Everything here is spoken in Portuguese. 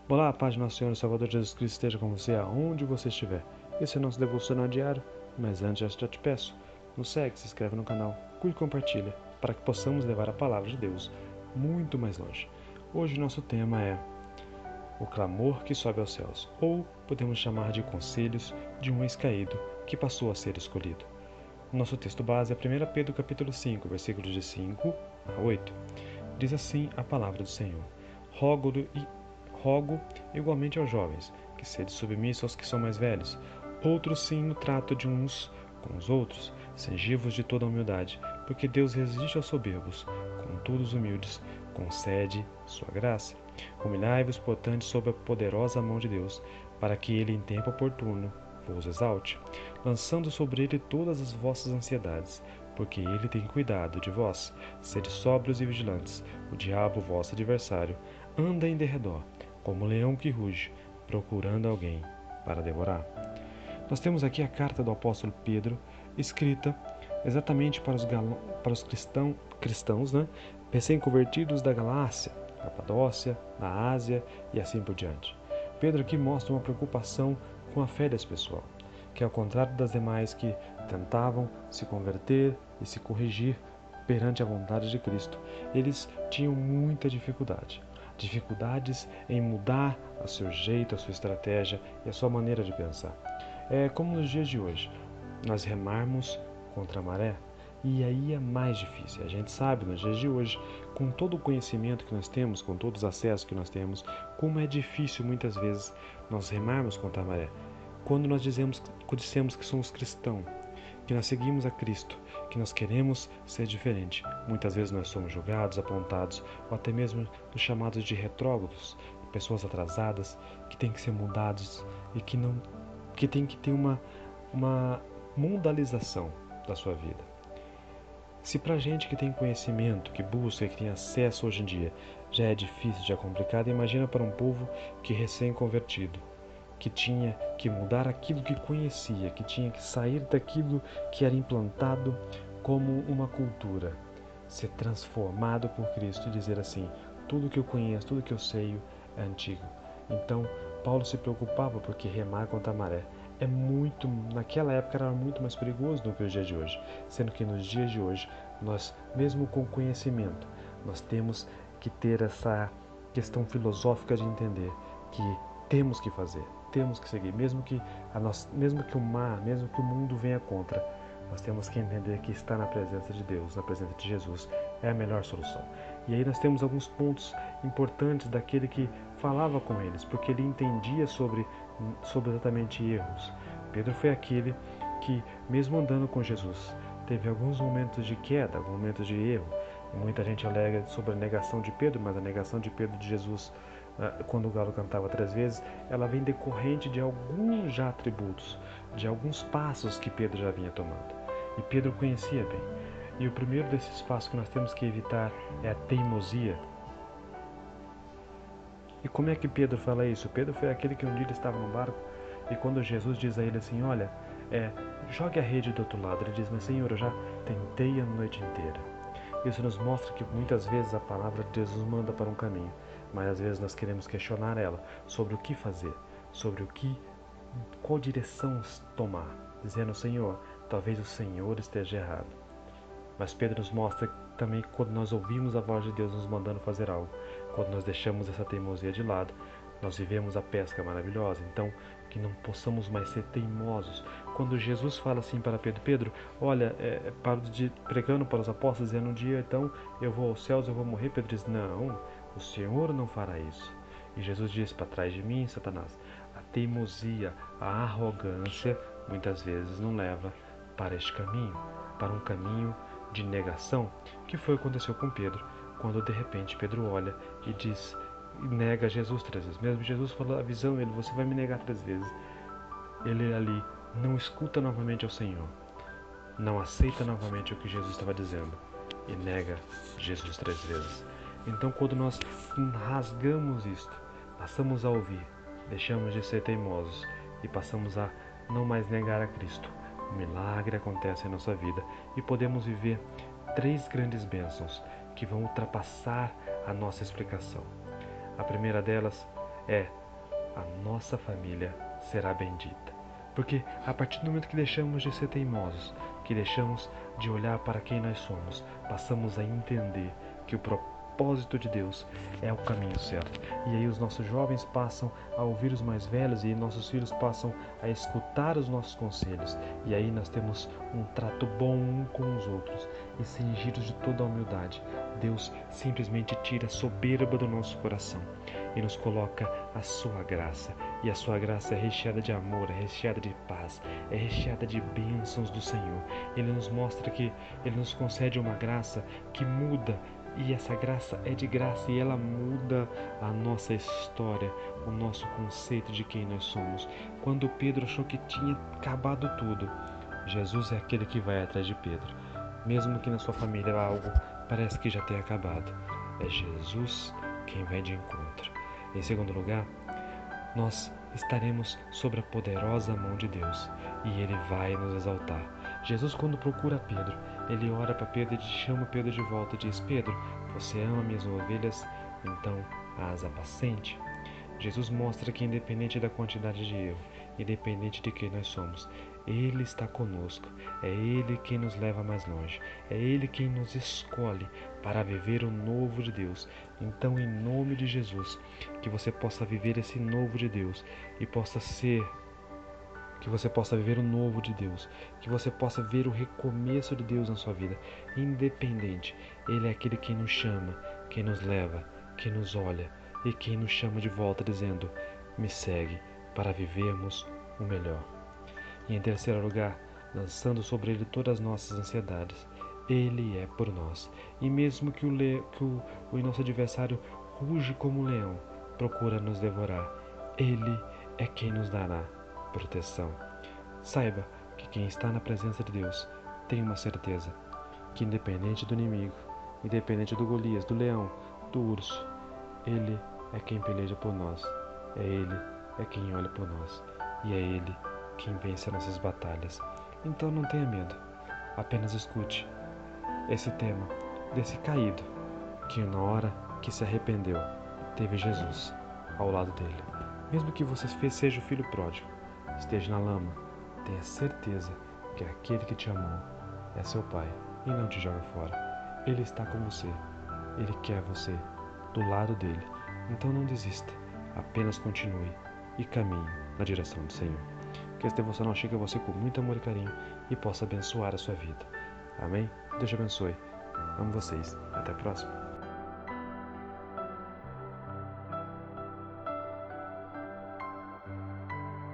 Olá, a paz de Nosso Senhor e Salvador Jesus Cristo esteja com você aonde você estiver. Esse é o nosso devocional diário, mas antes já te peço, nos segue, se inscreve no canal, curte e compartilha, para que possamos levar a palavra de Deus muito mais longe. Hoje nosso tema é o clamor que sobe aos céus, ou podemos chamar de conselhos de um ex-caído que passou a ser escolhido. Nosso texto base é 1 Pedro capítulo 5, versículos de 5 a 8. Diz assim a palavra do Senhor: Rogo igualmente aos jovens, que sede submissos aos que são mais velhos, outros sim no trato de uns com os outros, cingivos de toda a humildade, porque Deus resiste aos soberbos, contudo os humildes concede sua graça. Humilhai-vos, portanto, sob a poderosa mão de Deus, para que ele em tempo oportuno vos exalte, lançando sobre ele todas as vossas ansiedades, porque ele tem cuidado de vós. Sede sóbrios e vigilantes. O diabo, vosso adversário, anda em derredor, como um leão que ruge, procurando alguém para devorar. Nós temos aqui a carta do apóstolo Pedro, escrita exatamente para os cristãos, recém-convertidos da Galácia, Capadócia, da Ásia e assim por diante. Pedro aqui mostra uma preocupação com a fé desse pessoal, que ao contrário das demais que tentavam se converter e se corrigir perante a vontade de Cristo, eles tinham muita dificuldades em mudar o seu jeito, a sua estratégia e a sua maneira de pensar. É como nos dias de hoje, nós remarmos contra a maré, e aí é mais difícil. A gente sabe nos dias de hoje, com todo o conhecimento que nós temos, com todos os acessos que nós temos, como é difícil muitas vezes nós remarmos contra a maré. Quando nós dissemos que somos cristãos, que nós seguimos a Cristo, que nós queremos ser diferente, muitas vezes nós somos julgados, apontados, ou até mesmo chamados de retrógrados, pessoas atrasadas, que têm que ser mudados e que tem que ter uma mundalização da sua vida. Se pra gente que tem conhecimento, que busca, que tem acesso hoje em dia, já é difícil, já é complicado, imagina para um povo que recém-convertido, que tinha que mudar aquilo que conhecia, que tinha que sair daquilo que era implantado como uma cultura, ser transformado por Cristo e dizer assim: tudo que eu conheço, tudo que eu sei é antigo. Então, Paulo se preocupava porque remar contra a maré naquela época era muito mais perigoso do que os dias de hoje, sendo que nos dias de hoje, nós, mesmo com conhecimento, nós temos que ter essa questão filosófica de entender que temos que fazer, temos que seguir, mesmo que o mar, mesmo que o mundo venha contra, nós temos que entender que estar na presença de Deus, na presença de Jesus, é a melhor solução. E aí nós temos alguns pontos importantes daquele que falava com eles, porque ele entendia sobre exatamente erros. Pedro foi aquele que, mesmo andando com Jesus, teve alguns momentos de queda, alguns momentos de erro. E muita gente alega sobre a negação de Pedro, mas a negação de Pedro de Jesus, quando o galo cantava 3 vezes, ela vem decorrente de alguns já atributos, de alguns passos que Pedro já vinha tomando. E Pedro conhecia bem. E o primeiro desses passos que nós temos que evitar é a teimosia. E como é que Pedro fala isso? Pedro foi aquele que um dia estava no barco e quando Jesus diz a ele assim: olha, jogue a rede do outro lado, ele diz: mas Senhor, eu já tentei a noite inteira. Isso nos mostra que muitas vezes a palavra de Deus nos manda para um caminho, mas às vezes nós queremos questionar ela sobre o que fazer, sobre qual direção tomar, dizendo: Senhor, talvez o Senhor esteja errado. Mas Pedro nos mostra também que quando nós ouvimos a voz de Deus nos mandando fazer algo, quando nós deixamos essa teimosia de lado, nós vivemos a pesca maravilhosa. Então, que não possamos mais ser teimosos. Quando Jesus fala assim para Pedro: Pedro, olha, pregando para os apóstolos, dizendo: um dia então eu vou aos céus, eu vou morrer. Pedro diz: não, o Senhor não fará isso. E Jesus diz: para trás de mim, Satanás. A teimosia, a arrogância, muitas vezes não leva para este caminho, para um caminho de negação, que foi o que aconteceu com Pedro, quando de repente Pedro olha e nega Jesus 3 vezes. Mesmo Jesus falou, avisando ele: você vai me negar 3 vezes. Ele ali não escuta novamente ao Senhor, não aceita novamente o que Jesus estava dizendo e nega Jesus 3 vezes. Então, quando nós rasgamos isto, passamos a ouvir, deixamos de ser teimosos e passamos a não mais negar a Cristo, o milagre acontece em nossa vida e podemos viver 3 grandes bênçãos que vão ultrapassar a nossa explicação. A primeira delas é: a nossa família será bendita. Porque a partir do momento que deixamos de ser teimosos, que deixamos de olhar para quem nós somos, passamos a entender que o propósito de Deus é o caminho certo. E aí os nossos jovens passam a ouvir os mais velhos e nossos filhos passam a escutar os nossos conselhos. E aí nós temos um trato bom um com os outros e cingidos de toda a humildade. Deus simplesmente tira a soberba do nosso coração e nos coloca a sua graça. E a sua graça é recheada de amor, é recheada de paz, é recheada de bênçãos do Senhor. Ele nos mostra que Ele nos concede uma graça que muda, e essa graça é de graça e ela muda a nossa história, o nosso conceito de quem nós somos. Quando Pedro achou que tinha acabado tudo, Jesus é aquele que vai atrás de Pedro. Mesmo que na sua família algo parece que já tenha acabado, é Jesus quem vai de encontro. Em segundo lugar, nós estaremos sob a poderosa mão de Deus e Ele vai nos exaltar. Jesus, quando procura Pedro, Ele ora para Pedro e chama Pedro de volta e diz: Pedro, você ama minhas ovelhas? Então as apacente. Jesus mostra que, independente da quantidade de erro, independente de quem nós somos, Ele está conosco. É Ele quem nos leva mais longe. É Ele quem nos escolhe para viver o novo de Deus. Então, em nome de Jesus, que você possa viver esse novo de Deus e possa ser, que você possa viver o novo de Deus, que você possa ver o recomeço de Deus na sua vida, independente. Ele é aquele que nos chama, quem nos leva, quem nos olha e quem nos chama de volta dizendo: me segue, para vivermos o melhor. E em terceiro lugar, lançando sobre Ele todas as nossas ansiedades. Ele é por nós. E mesmo que o nosso adversário ruge como um leão, procura nos devorar, Ele é quem nos dará proteção. Saiba que quem está na presença de Deus tem uma certeza, que independente do inimigo, independente do Golias, do leão, do urso, Ele é quem peleja por nós. É Ele é quem olha por nós. E é Ele quem vence as nossas batalhas. Então não tenha medo. Apenas escute esse tema desse caído que na hora que se arrependeu teve Jesus ao lado dele. Mesmo que você seja o filho pródigo, esteja na lama, tenha certeza que aquele que te amou é seu Pai e não te joga fora. Ele está com você. Ele quer você do lado dele. Então não desista. Apenas continue e caminhe na direção do Senhor. Que esse devocional chegue a você com muito amor e carinho e possa abençoar a sua vida. Amém? Deus te abençoe. Amo vocês. Até a próxima.